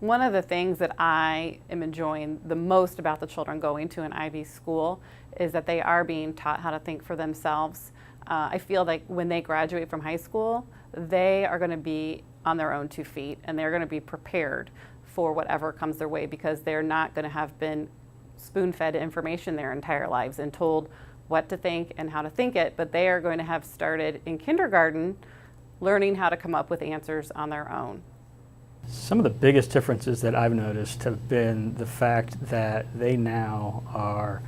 One of the things that I am enjoying the most about the children going to an IB school is that they are being taught how to think for themselves. I feel like when they graduate from high school, they are going to be on their own 2 feet, and they're going to be prepared for whatever comes their way, because they're not going to have been spoon-fed information their entire lives and told what to think and how to think it, but they are going to have started in kindergarten learning how to come up with answers on their own. Some of the biggest differences that I've noticed have been the fact that they now are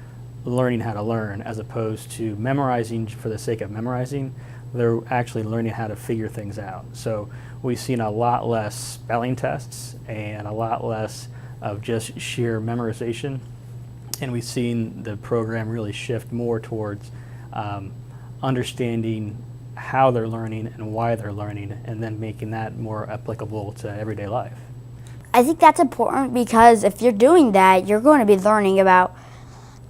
learning how to learn, as opposed to memorizing for the sake of memorizing. They're actually learning how to figure things out. So we've seen a lot less spelling tests and a lot less of just sheer memorization. And we've seen the program really shift more towards understanding how they're learning and why they're learning, and then making that more applicable to everyday life. I think that's important, because if you're doing that, you're going to be learning about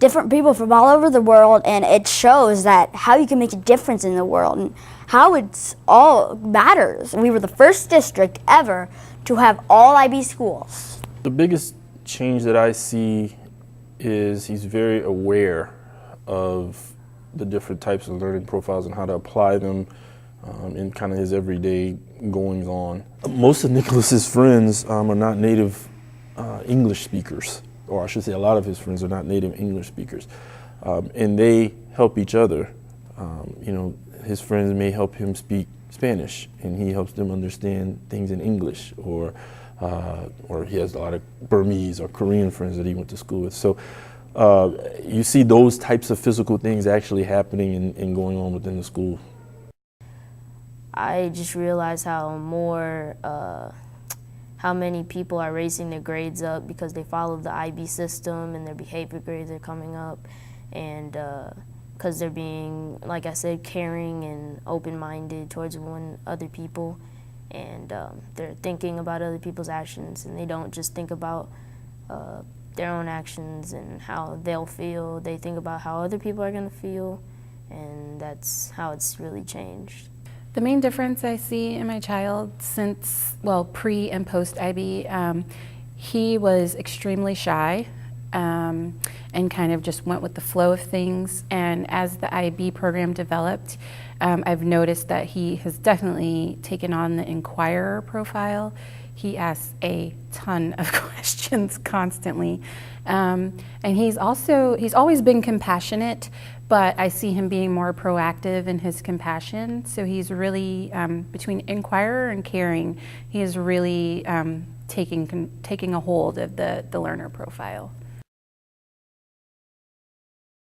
different people from all over the world, and it shows that how you can make a difference in the world and how it's all matters. We were the first district ever to have all IB schools. The biggest change that I see is he's very aware of the different types of learning profiles and how to apply them in kind of his everyday goings on. Most of Nicholas's friends are not native English speakers, or I should say a lot of his friends are not native English speakers, and they help each other. You know, his friends may help him speak Spanish, and he helps them understand things in English, or he has a lot of Burmese or Korean friends that he went to school with. So you see those types of physical things actually happening and going on within the school. I just realized how many people are raising their grades up because they follow the IB system, and their behavior grades are coming up, and because they're being, like I said, caring and open-minded towards other people, and they're thinking about other people's actions, and they don't just think about their own actions and how they'll feel. They think about how other people are going to feel, and that's how it's really changed. The main difference I see in my child since, well, pre and post IB, he was extremely shy and kind of just went with the flow of things. And as the IB program developed, I've noticed that he has definitely taken on the inquirer profile. He asks a ton of questions constantly. And he's always been compassionate, but I see him being more proactive in his compassion. So he's really, between inquirer and caring, he is really taking a hold of the learner profile.